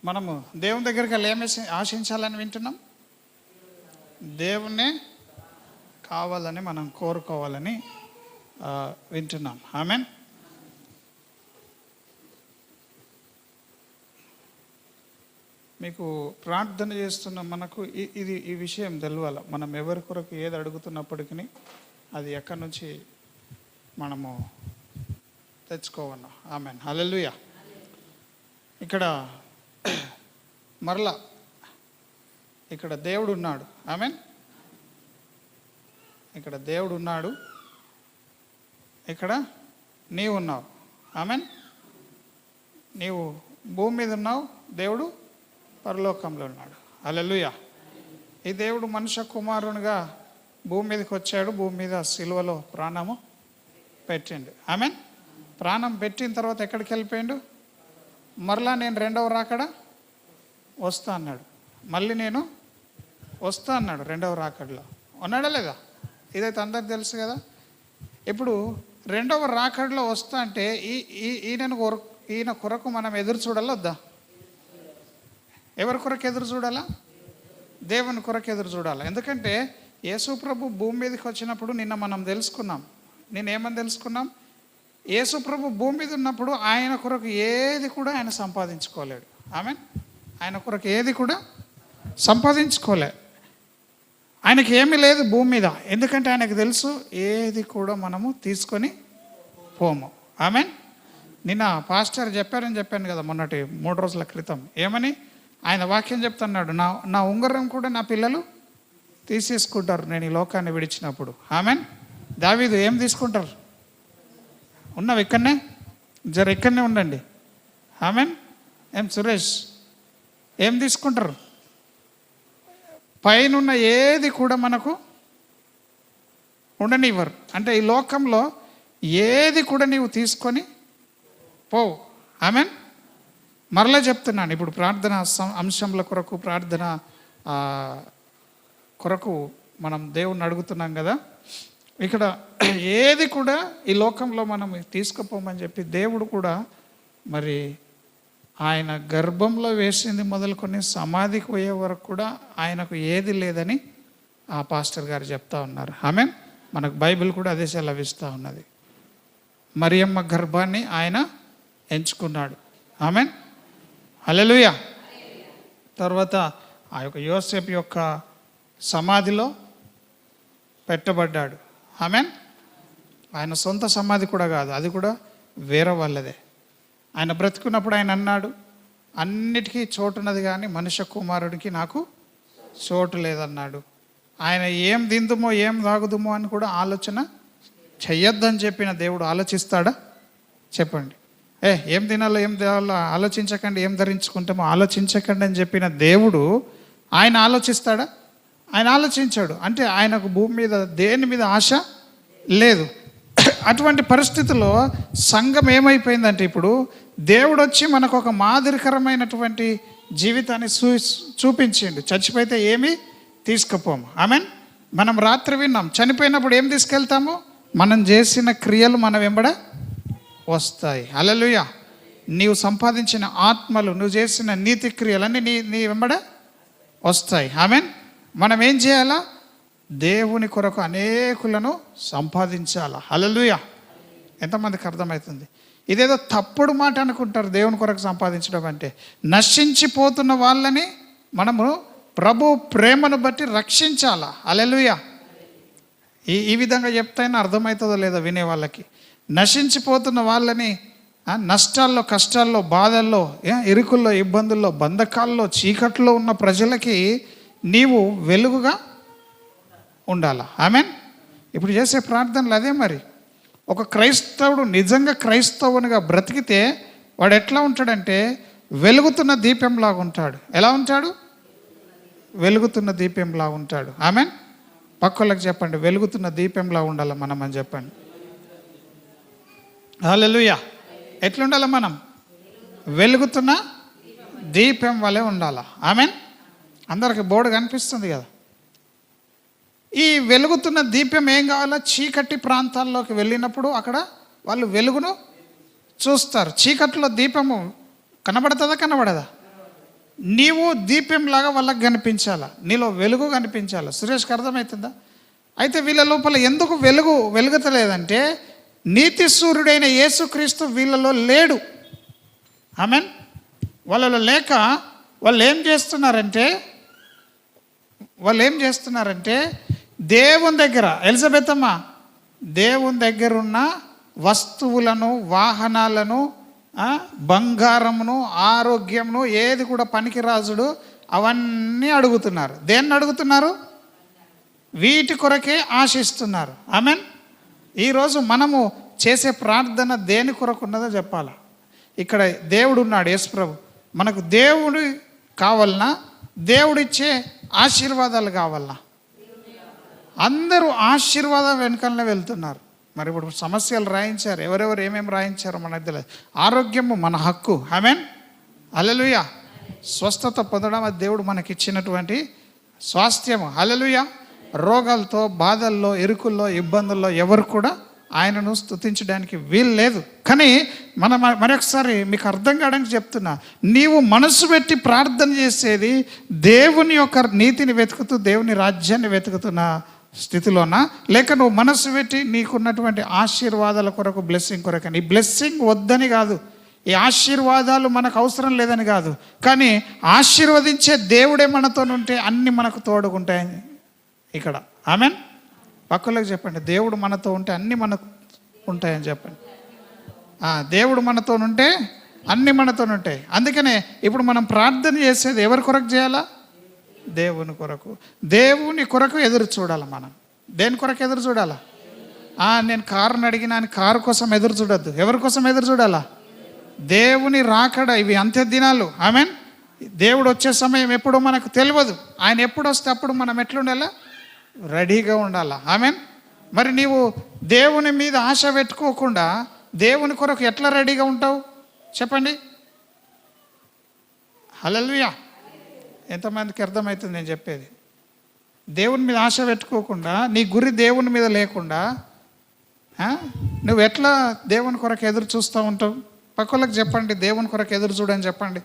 మనము దేవుని దగ్గరికి వెళ్ళి ఏమి ఆశించాలని వింటున్నాం? దేవుణ్ణే కావాలని మనం కోరుకోవాలని వింటున్నాం. ఆమేన్. మీకు ప్రార్థన చేస్తున్న మనకు ఈ విషయం తెలవాలి. మనం ఎవరి కొరకు ఏది అడుగుతున్నప్పటికీ అది ఎక్కడి నుంచి మనము తెచ్చుకోవన్నా. ఆమేన్. హల్లెలూయా. ఇక్కడ మరలా ఇక్కడ దేవుడు ఉన్నాడు. ఆమేన్. ఇక్కడ దేవుడు ఉన్నాడు, ఇక్కడ నీవు ఉన్నావు. ఆమేన్. నీవు భూమి మీద ఉన్నావు, దేవుడు పరలోకంలో ఉన్నాడు. హల్లెలూయా. ఈ దేవుడు మనుష్య కుమారునిగా భూమి మీదకి వచ్చాడు, భూమి మీద సిలువలో ప్రాణము పెట్టిండు. ఆమేన్. ప్రాణం పెట్టిన తర్వాత ఎక్కడికి వెళ్ళిపోయిండు? మరలా నేను రెండవ రాకడ వస్తా అన్నాడు. మళ్ళీ నేను వస్తా అన్నాడు రెండవ రాకడలో. ఉన్నాడా లేదా? ఇదైతే అందరికి తెలుసు కదా. ఇప్పుడు రెండవ రాకడలో వస్తా అంటే ఈయన కొరకు మనం ఎదురు చూడాలా వద్దా? ఎవరి కొరకు ఎదురు చూడాలా? దేవుని కొరకు ఎదురు చూడాలి. ఎందుకంటే యేసు ప్రభు భూమి మీదకి వచ్చినప్పుడు నిన్న మనం తెలుసుకున్నాం. నేనేమని తెలుసుకున్నాం? యేసు ప్రభు భూమి మీద ఉన్నప్పుడు ఆయన కొరకు ఏది కూడా ఆయన సంపాదించుకోలేడు. ఆమేన్. ఆయన కొరకు ఏది కూడా సంపాదించుకోలే. ఆయనకి ఏమీ లేదు భూమి మీద. ఎందుకంటే ఆయనకు తెలుసు ఏది కూడా మనము తీసుకొని పోము. ఆమేన్. నిన్న పాస్టర్ చెప్పాను కదా మొన్నటి 3 రోజుల క్రితం. ఏమని? ఆయన వాక్యం చెప్తున్నాడు, నా ఉంగరం కూడా నా పిల్లలు తీసేసుకుంటారు నేను ఈ లోకాన్ని విడిచినప్పుడు. ఆమేన్. దావీదు ఏం తీసుకుంటారు? ఉన్నావు ఇక్కడనే, ఇక్కడనే ఉండండి. ఆమేన్. ఏం సురేష్ ఏం తీసుకుంటారు? పైనున్న ఏది కూడా మనకు ఉండనివ్వరు. అంటే ఈ లోకంలో ఏది కూడా నీవు తీసుకొని పోవు. ఆమేన్. మరలా చెప్తున్నాను, ఇప్పుడు ప్రార్థన అంశంల కొరకు, ప్రార్థన కొరకు మనం దేవుణ్ణి అడుగుతున్నాం కదా. ఇక్కడ ఏది కూడా ఈ లోకంలో మనం తీసుకుపోమని చెప్పి దేవుడు కూడా మరి ఆయన గర్భంలో వేసింది మొదలుకొని సమాధికి పోయే వరకు కూడా ఆయనకు ఏది లేదని ఆ పాస్టర్ గారు చెప్తా ఉన్నారు. ఆమేన్. మనకు బైబిల్ కూడా అదే సెలవిస్తూ ఉన్నది. మరియమ్మ గర్భాన్ని ఆయన ఎంచుకున్నాడు. ఆమేన్. హల్లెలూయా. తర్వాత ఆ యొక్క యోసేపు యొక్క సమాధిలో పెట్టబడ్డాడు. ఆమేన్. ఆయన సొంత సమాధి కూడా కాదు, అది కూడా వేరే వాళ్ళదే. ఆయన బ్రతుకున్నప్పుడు ఆయన అన్నాడు, అన్నిటికీ చోటున్నది కానీ మనుష్య కుమారుడికి నాకు చోటు లేదన్నాడు. ఆయన ఏం తిందుమో ఏం తాగుదుమో అని కూడా ఆలోచన చెయ్యొద్దని చెప్పిన దేవుడు ఆలోచిస్తాడా? చెప్పండి. ఏం తినాలో ఏం తినాలో ఆలోచించకండి, ఏం ధరించుకుంటామో ఆలోచించకండి అని చెప్పిన దేవుడు ఆయన ఆలోచిస్తాడా? ఆయన ఆలోచించాడు. అంటే ఆయనకు భూమి మీద దేని మీద ఆశ లేదు. అటువంటి పరిస్థితుల్లో సంఘం ఏమైపోయిందంటే ఇప్పుడు దేవుడు వచ్చి మనకు ఒక మాదిరికరమైనటువంటి జీవితాన్ని చూపించిండు. చచ్చిపోతే ఏమీ తీసుకుపోము. ఆమేన్. మనం రాత్రి విన్నాం, చనిపోయినప్పుడు ఏం తీసుకెళ్తాము? మనం చేసిన క్రియలు మన వెంబడ వస్తాయి. హల్లెలూయా. నీవు సంపాదించిన ఆత్మలు, నువ్వు చేసిన నీతి క్రియలన్నీ నీ వెంబడ వస్తాయి. ఆమేన్. మనం ఏం చేయాలా? దేవుని కొరకు అనేకులను సంపాదించాలా. హల్లెలూయా. ఎంతమందికి అర్థమవుతుంది? ఇదేదో తప్పుడు మాట అనుకుంటారు దేవుని కొరకు సంపాదించడం అంటే. నశించిపోతున్న వాళ్ళని మనము ప్రభు ప్రేమను బట్టి రక్షించాలా. హల్లెలూయా. ఈ విధంగా చెప్తేనే అర్థమవుతుందో లేదో వినే వాళ్ళకి. నశించిపోతున్న వాళ్ళని నష్టాల్లో, కష్టాల్లో, బాధల్లో, ఇరుకుల్లో, ఇబ్బందుల్లో, బంధకాల్లో, చీకట్లో ఉన్న ప్రజలకి నీవు వెలుగుగా ఉండాలా. ఆమేన్. ఇప్పుడు చేసే ప్రార్థనలు అదే. మరి ఒక క్రైస్తవుడు నిజంగా క్రైస్తవునిగా బ్రతికితే వాడు ఎట్లా ఉంటాడంటే వెలుగుతున్న దీపంలాగా ఉంటాడు. ఎలా ఉంటాడు? వెలుగుతున్న దీపంలా ఉంటాడు. ఆమేన్. పక్కలకు చెప్పండి, వెలుగుతున్న దీపంలా ఉండాలి మనం అని చెప్పండి. హల్లెలూయా. ఎట్లుండాలి మనం? వెలుగుతున్న దీపం వలె ఉండాలా. ఆమేన్. అందరికి బోర్డు కనిపిస్తుంది కదా. ఈ వెలుగుతున్న దీపం ఏం కావాలా? చీకటి ప్రాంతాల్లోకి వెళ్ళినప్పుడు అక్కడ వాళ్ళు వెలుగును చూస్తారు. చీకట్లో దీపము కనబడుతుందా? కనబడదా? నీవు దీపంలాగా వాళ్ళకి కనిపించాలా, నీలో వెలుగు కనిపించాలా. సురేష్కి అర్థమవుతుందా? అయితే వీళ్ళ లోపల ఎందుకు వెలుగుతలేదంటే నీతి సూర్యుడైన యేసుక్రీస్తు వీళ్ళలో లేడు. ఆమెన్. వాళ్ళలో లేక వాళ్ళు ఏం చేస్తున్నారంటే దేవుని దగ్గర, ఎలిజబెత్ అమ్మ, దేవుని దగ్గర ఉన్న వస్తువులను, వాహనాలను, బంగారమును, ఆరోగ్యమును, ఏది కూడా పనికిరాజుడు, అవన్నీ అడుగుతున్నారు. దేన్ని అడుగుతున్నారు? వీటి కొరకే ఆశిస్తున్నారు. ఆమెన్. ఈరోజు మనము చేసే ప్రార్థన దేని కొరకు ఉన్నదో చెప్పాలా. ఇక్కడ దేవుడు ఉన్నాడు, యేసుప్రభు. మనకు దేవుడు కావాలన్నా, దేవుడిచ్చే ఆశీర్వాదాలు కావాలన్నా? అందరూ ఆశీర్వాదం వెనుకనే వెళ్తున్నారు. మరి ఇప్పుడు సమస్యలు రాయించారు, ఎవరెవరు ఏమేమి రాయించారో మనకు తెలియదు. ఆరోగ్యము మన హక్కు. ఆమెన్. హల్లెలూయా. స్వస్థత పొందడం అది దేవుడు మనకి ఇచ్చినటువంటి స్వాస్థ్యము. హల్లెలూయా. రోగాలతో, బాధల్లో, ఇరుకుల్లో, ఇబ్బందుల్లో ఎవరు కూడా ఆయనను స్తుతించడానికి వీలు లేదు. కానీ మరొకసారి మీకు అర్థం కావడానికి చెప్తున్నా, నీవు మనసు పెట్టి ప్రార్థన చేసేది దేవుని యొక్క నీతిని వెతుకుతూ, దేవుని రాజ్యాన్ని వెతుకుతున్న స్థితిలోనా, లేక నువ్వు మనసు పెట్టి నీకున్నటువంటి ఆశీర్వాదాల కొరకు, బ్లెస్సింగ్ కొరకు? ఈ బ్లెస్సింగ్ వద్దని కాదు, ఈ ఆశీర్వాదాలు మనకు అవసరం లేదని కాదు, కానీ ఆశీర్వదించే దేవుడే మనతో ఉంటే అన్నీ మనకు తోడుకుంటాయని ఇక్కడ. ఆమెన్. పక్కలకు చెప్పండి, దేవుడు మనతో ఉంటే అన్నీ మనకు ఉంటాయని చెప్పండి. దేవుడు మనతో ఉంటే అన్నీ మనతో ఉంటాయి. అందుకనే ఇప్పుడు మనం ప్రార్థన చేసేది ఎవరి కొరకు చేయాలా? దేవుని కొరకు. దేవుని కొరకు ఎదురు చూడాలి మనం. దేని కొరకు ఎదురు చూడాలా? నేను కారుని అడిగినా అని కారు కోసం ఎదురు చూడొద్దు. ఎవరి కోసం ఎదురు చూడాలా? దేవుని రాకడ, ఇవి అంత్య దినాలు. ఆమెన్. దేవుడు వచ్చే సమయం ఎప్పుడో మనకు తెలియదు. ఆయన ఎప్పుడు వస్తే అప్పుడు మనం ఎట్లుండాలా? రెడీగా ఉండాలా. ఆమెన్. మరి నీవు దేవుని మీద ఆశ పెట్టుకోకుండా దేవుని కొరకు ఎట్లా రెడీగా ఉంటావు చెప్పండి? హల్లెలూయా. ఎంతమందికి అర్థమవుతుంది నేను చెప్పేది? దేవుని మీద ఆశ పెట్టుకోకుండా, నీ గురి దేవుని మీద లేకుండా నువ్వు ఎట్లా దేవుని కొరకు ఎదురు చూస్తూ ఉంటావు? పక్కలకు చెప్పండి, దేవుని కొరకు ఎదురు చూడని చెప్పండి.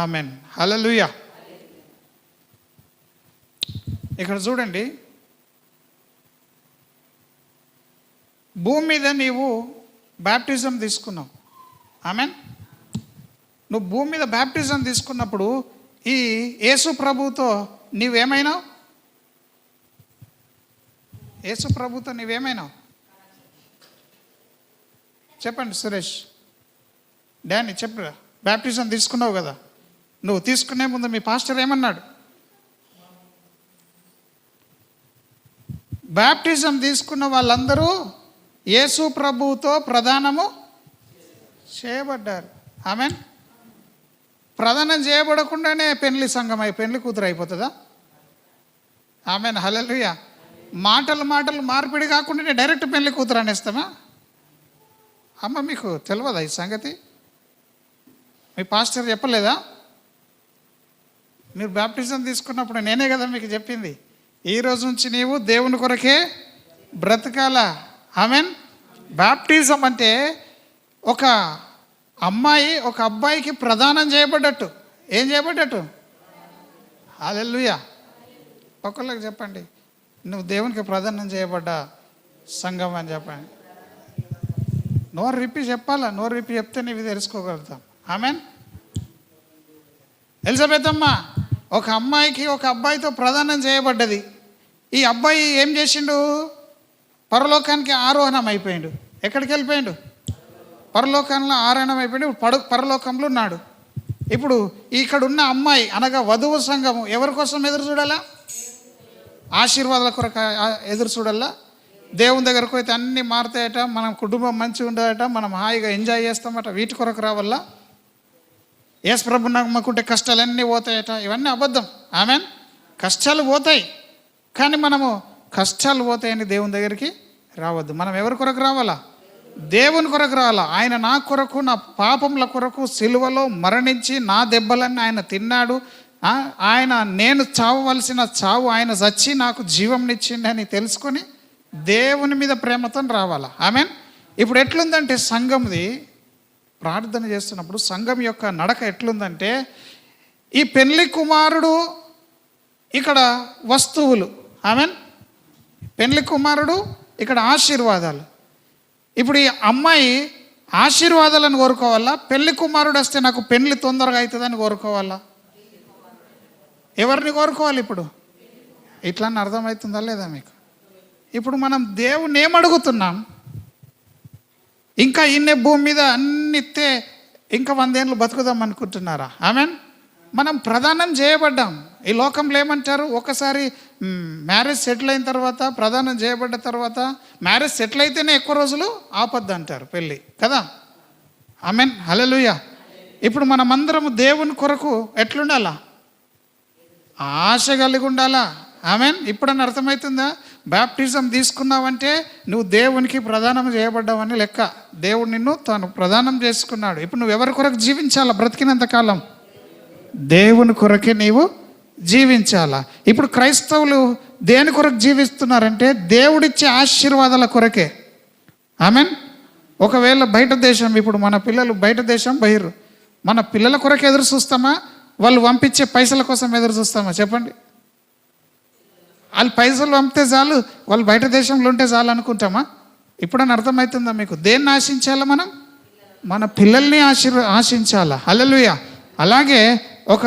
ఆమెన్. హల్లెలూయా. ఇక్కడ చూడండి, భూమి మీద నీవు బ్యాప్టిజం తీసుకున్నావు. ఆమెన్. నువ్వు భూమి మీద బ్యాప్టిజం తీసుకున్నప్పుడు ఈ యేసు ప్రభుతో నీవేమైనావు? యేసు ప్రభుతో నీవేమైనావు చెప్పండి. సురేష్, డానీ చెప్పరా. బ్యాప్టిజం తీసుకున్నావు కదా, నువ్వు తీసుకునే ముందు మీ పాస్టర్ ఏమన్నాడు? బ్యాప్టిజం తీసుకున్న వాళ్ళందరూ యేసు ప్రభువుతో ప్రదానము చేయబడ్డారు. ఆమెన్. ప్రదానం చేయబడకుండానే పెళ్లి సంఘం పెళ్లి కూతురు అయిపోతుందా? ఆమెన్. హల్లెలూయా. మాటలు మార్పిడి కాకుండానే డైరెక్ట్ పెళ్లి కూతురు అనేస్తామా? అమ్మ, మీకు తెలియదా ఈ సంగతి? మీ పాస్టర్ చెప్పలేదా? మీరు బ్యాప్టిజం తీసుకున్నప్పుడు నేనే కదా మీకు చెప్పింది, ఈ రోజు నుంచి నీవు దేవుని కొరకే బ్రతకాల. ఆమెన్. బ్యాప్టిజం అంటే ఒక అమ్మాయి ఒక అబ్బాయికి ప్రదానం చేయబడ్డట్టు. ఏం చేయబడ్డట్టు? హల్లెలూయా. ఒకళ్ళకి చెప్పండి, నువ్వు దేవునికి ప్రదానం చేయబడ్డ సంఘం అని చెప్పండి. నోరు రిప్పి చెప్పాలా? నోరు రిప్పి చెప్తే నీవు తెలుసుకోగలుగుతాం. ఆమెన్. ఎలిజబెత్ అమ్మ ఒక అమ్మాయికి ఒక అబ్బాయితో ప్రదానం చేయబడ్డది. ఈ అబ్బాయి ఏం చేసిండు? పరలోకానికి ఆరోహణం అయిపోయిండు. ఎక్కడికి వెళ్ళిపోయిండు? పరలోకంలో ఆరోహణం అయిపోయిండు. పరలోకంలో ఉన్నాడు. ఇప్పుడు ఇక్కడున్న అమ్మాయి అనగా వధువు సంఘము ఎవరి కోసం ఎదురు చూడాలా? ఆశీర్వాదాల కొరకు ఎదురు చూడాలా? దేవుని దగ్గరకు అయితే అన్నీ మారుతాయట, మనం కుటుంబం మంచిగా ఉండదట, మనం హాయిగా ఎంజాయ్ చేస్తామట, వీటి కొరకు రావాలా? యేసు ప్రభువుని నమ్ముకుంటే కష్టాలన్నీ పోతాయట. ఇవన్నీ అబద్ధం. ఆమెన్. కష్టాలు పోతాయి, కానీ మనము కష్టాలు పోతాయని దేవుని దగ్గరికి రావద్దు. మనం ఎవరి కొరకు రావాలా? దేవుని కొరకు రావాలా. ఆయన నా కొరకు, నా పాపముల కొరకు సిలువలో మరణించి నా దెబ్బలన్నీ ఆయన తిన్నాడు. ఆయన నేను చావవలసిన చావు ఆయన చచ్చి నాకు జీవంనిచ్చిండు అని తెలుసుకొని దేవుని మీద ప్రేమతో రావాలా. ఆమెన్. ఇప్పుడు ఎట్లుందంటే సంఘంది ప్రార్థన చేస్తున్నప్పుడు సంఘం యొక్క నడక ఎట్లుందంటే, ఈ పెళ్లి కుమారుడు ఇక్కడ వస్తువులు, ఆమెన్, పెళ్లి కుమారుడు ఇక్కడ ఆశీర్వాదాలు. ఇప్పుడు ఈ అమ్మాయి ఆశీర్వాదాలను కోరుకోవాలా, పెళ్లి కుమారుడు వస్తే నాకు పెళ్లి తొందరగా అవుతుందని కోరుకోవాలా? ఎవరిని కోరుకోవాలి? ఇప్పుడు ఇట్లా అర్థమవుతుందా లేదా మీకు? ఇప్పుడు మనం దేవుణ్ణి ఏమడుగుతున్నాం? ఇంకా ఇన్నే భూమి మీద అన్నితే ఇంకా 100 ఏళ్ళు బతుకుదాం అనుకుంటున్నారా? ఆమెన్. మనం ప్రదానం చేయబడ్డాం. ఈ లోకంలో ఏమంటారు, ఒకసారి మ్యారేజ్ సెటిల్ అయిన తర్వాత, ప్రదానం చేయబడ్డ తర్వాత, మ్యారేజ్ సెటిల్ అయితేనే ఎక్కువ రోజులు ఆపద్దు అంటారు పెళ్ళి కదా. ఆమెన్, హల్లెలూయా. ఇప్పుడు మనమందరము దేవుని కొరకు ఎట్లుండాలా? ఆశ కలిగి ఉండాలా. ఆమెన్. ఇప్పుడన్నా అర్థమవుతుందా? బ్యాప్టిజం తీసుకున్నావంటే నువ్వు దేవునికి ప్రదానం చేయబడ్డావని లెక్క. దేవుడు నిన్ను తాను ప్రదానం చేసుకున్నాడు. ఇప్పుడు నువ్వు ఎవరి కొరకు జీవించాలా? బ్రతికినంత కాలం దేవుని కొరకే నీవు జీవించాలా. ఇప్పుడు క్రైస్తవులు దేని కొరకు జీవిస్తున్నారంటే దేవుడిచ్చే ఆశీర్వాదాల కొరకే. ఆమెన్. ఒకవేళ బయట దేశం, ఇప్పుడు మన పిల్లలు బయట దేశం బహిరు, మన పిల్లల కొరకు ఎదురు చూస్తామా, వాళ్ళు పంపించే పైసల కోసం ఎదురు చూస్తామా? చెప్పండి. వాళ్ళు పైసలు పంపితే చాలు, వాళ్ళు బయట దేశంలో ఉంటే చాలు అనుకుంటామా? ఇప్పుడని అర్థమవుతుందా మీకు? దేన్ని ఆశించాలా మనం? మన పిల్లల్ని ఆశించాలా. హల్లెలూయా. అలాగే ఒక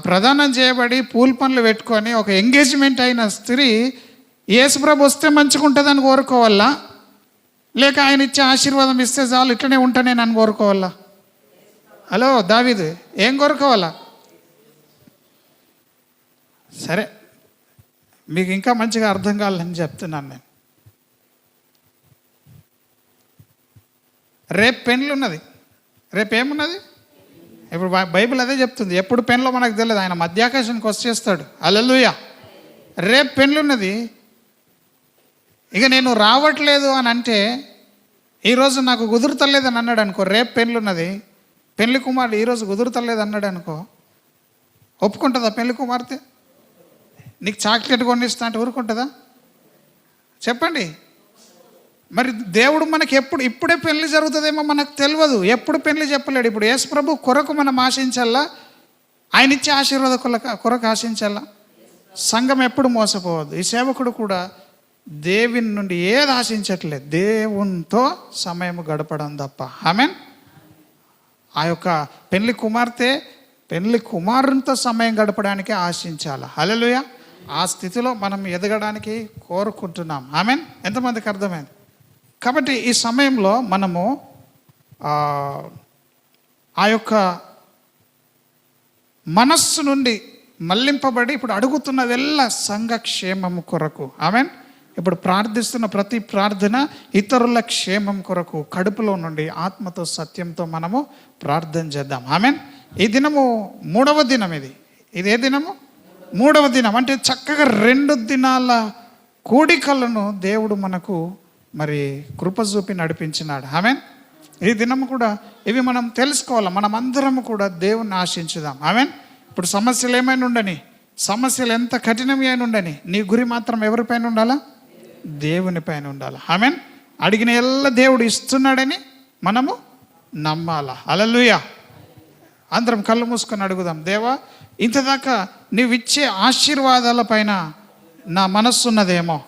ప్రదానం చేయబడి పూల పనులు పెట్టుకొని ఒక ఎంగేజ్మెంట్ అయిన స్త్రీ యేసుప్రభు వస్తే మంచిగా ఉంటుందని కోరుకోవాలా, లేక ఆయన ఇచ్చే ఆశీర్వాదం ఇస్తే చాలు ఇట్లనే ఉంటా నేను అని కోరుకోవాలా? హలో దావీదు, ఏం కోరుకోవాలా? సరే, మీకు ఇంకా మంచిగా అర్థం కావాలని చెప్తున్నాను నేను. రేపు పెళ్ళి ఉన్నది. రేపు ఏమున్నది? ఇప్పుడు బైబిల్ అదే చెప్తుంది. ఎప్పుడు పెళ్ళో మనకు తెలియదు, ఆయన మధ్యాకాశానికి వచ్చేస్తాడు. హల్లెలూయా. రేపు పెళ్ళి ఉన్నది. ఇక నేను రావట్లేదు అని అంటే, ఈరోజు నాకు కుదురుతలేదని అన్నాడు అనుకో, రేపు పెళ్ళి ఉన్నది, పెళ్లి కుమారుడు ఈరోజు కుదురుతలేదు అన్నాడు అనుకో, ఒప్పుకుంటుందా పెళ్లి కుమార్తె? నీకు చాక్లెట్ కొనిస్తా అంటే ఊరుకుంటుందా? చెప్పండి. మరి దేవుడు మనకి ఇప్పుడే పెళ్లి జరుగుతుందేమో మనకు తెలియదు, ఎప్పుడు పెళ్లి చెప్పలేడు. ఇప్పుడు యేసు ప్రభు కొరకు మనం ఆశించాలా, ఆయన ఇచ్చే ఆశీర్వాద కొరకు ఆశించాలా. సంఘం ఎప్పుడు మోసపోవద్దు. ఈ సేవకుడు కూడా దేవుని నుండి ఏది ఆశించట్లేదు, దేవునితో సమయం గడపడం తప్ప. ఆమెన్. ఆ యొక్క పెళ్లి కుమార్తె పెళ్లి కుమారునితో సమయం గడపడానికి ఆశించాలి. హల్లెలూయా. ఆ స్థితిలో మనం ఎదగడానికి కోరుకుంటున్నాం. ఆమెన్. ఎంతమందికి అర్థమైంది? కాబట్టి ఈ సమయంలో మనము ఆ యొక్క మనస్సు నుండి మళ్లింపబడి ఇప్పుడు అడుగుతున్నదెల్లా సంఘ క్షేమము కొరకు. ఆమెన్. ఇప్పుడు ప్రార్థిస్తున్న ప్రతి ప్రార్థన ఇతరుల క్షేమం కొరకు, కడుపులో నుండి ఆత్మతో సత్యంతో మనము ప్రార్థన చేద్దాం. ఆమెన్. ఈ దినము 3వ దినం. ఇది ఏ దినము? 3వ దినం. అంటే చక్కగా 2 దినాల కూడికలను దేవుడు మనకు మరి కృప చూపి నడిపించినాడు. ఆమెన్. ఈ దినము కూడా ఇవి మనం తెలుసుకోవాలి. మనం అందరము కూడా దేవుణ్ణి ఆశించుదాం. ఆమెన్. ఇప్పుడు సమస్యలు ఏమైనా ఉండని, సమస్యలు ఎంత కఠినమైన ఉండని, నీ గురి మాత్రం ఎవరిపైన ఉండాలా? దేవుని పైన ఉండాలి. ఆమెన్. అడిగిన ఎల్ల దేవుడు ఇస్తున్నాడని మనము నమ్మాలా. హల్లెలూయా. అందరం కళ్ళు మూసుకొని అడుగుదాం. దేవా, ఇంతదాకా నీవు ఇచ్చే ఆశీర్వాదాల పైన నా మనస్సు ఉన్నదేమో,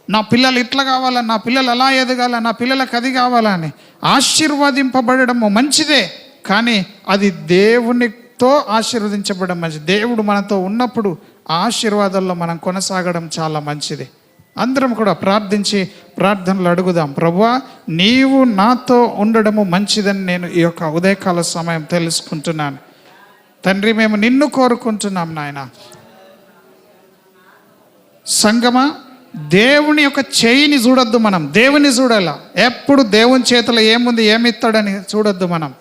నా పిల్లలు ఇట్లా కావాలా, నా పిల్లలు అలా ఎదగాల, నా పిల్లలకు అది కావాలని ఆశీర్వదింపబడము మంచిదే, కానీ అది దేవునితో ఆశీర్వదించబడడం మంచిది. దేవుడు మనతో ఉన్నప్పుడు ఆశీర్వాదాల్లో మనం కొనసాగడం చాలా మంచిది. అందరం కూడా ప్రార్థించి ప్రార్థనలు అడుగుదాం. ప్రభువా, నీవు నాతో ఉండడము మంచిదని నేను ఈ యొక్క ఉదయకాల సమయం తెలుసుకుంటున్నాను. తండ్రి, మేము నిన్ను కోరుకుంటున్నాం నాయన. సంగమా, దేవుని యొక్క చేయిని చూడొద్దు, మనం దేవుని చూడాల. ఎప్పుడు దేవుని చేతిలో ఏముంది, ఏమిస్తాడని చూడొద్దు. మనం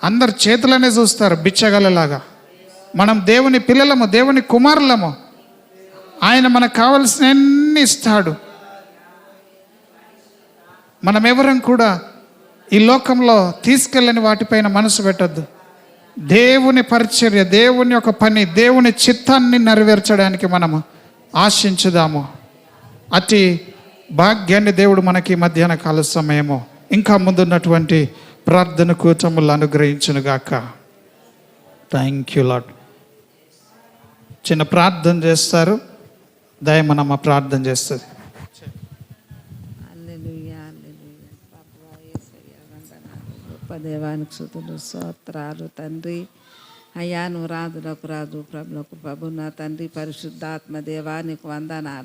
అందరు చేతులనే చూస్తారు బిచ్చగలలాగా. మనం దేవుని పిల్లలము, దేవుని కుమారులము. ఆయన మనకు కావలసినన్ని ఇస్తాడు. మనం ఎవరం కూడా ఈ లోకంలో తీసుకెళ్ళని వాటిపైన మనసు పెట్టద్దు. దేవుని పరిచర్య, దేవుని యొక్క పని, దేవుని చిత్తాన్ని నెరవేర్చడానికి మనము ఆశించుదాము. అతి భాగ్యాన్ని దేవుడు మనకి మధ్యాహ్న కాల సమయము ఇంకా ముందున్నటువంటి ప్రార్థన కూటములు అనుగ్రహించునుగాక. Thank you Lord. చిన్న ప్రార్థన చేస్తారు, దయమనమ్మ ప్రార్థన చేస్తుంది. హల్లెలూయా, హల్లెలూయా. ప్రభువా యేసయ్య వందనాలు. గొప్ప దేవానికి స్తుతులు, స్తోత్రాలు తండ్రి. అయ్యా నువ్వు రాజులకు రాజు, ప్రభులకు ప్రభు, నా తండ్రి పరిశుద్ధాత్మ దేవానికి వందనాలు.